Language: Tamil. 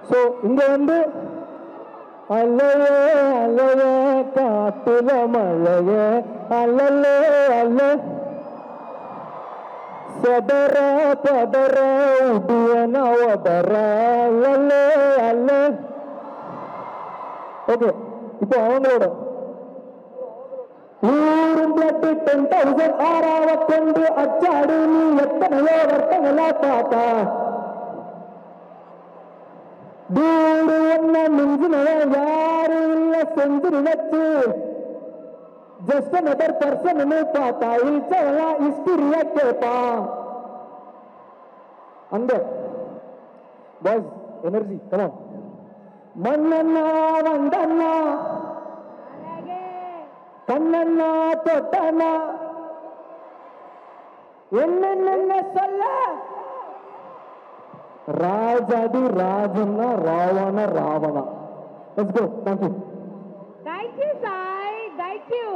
ஸோ இங்க வந்து அலையே அலையே காட்டுல மழையே அலலே அல்ல ಸದರ ಪದರ ಉಡಿಯನ ಒದರ ಅಲ್ಲೇ ಅಲ್ಲೇ ஓகே இப்போ அவங்களோட ஊரும் பிளட்டு 10,000 ஆறாவ கொண்டு அச்சாடு நீ எத்தனையோ வருத்தங்களா பார்த்தா டூடு ஒன்ன மிஞ்சினவ யாரு இல்ல செஞ்சு நினைச்சு ஜஸ்ட் அனதர் பர்சன் பார்த்தா இச்சவெல்லாம் ஹிஸ்டரிய கேட்பான் அந்த பாய்ஸ் எனர்ஜி கமான் மண்ணண்ணா வந்தண்ணா கண்ணண்ணா தொட்டண்ணா என்னென்ன சொல்ல ராஜாதி ராஜன்னா Ravana Ravana let's go thank you Thank you, Sai. Thank you.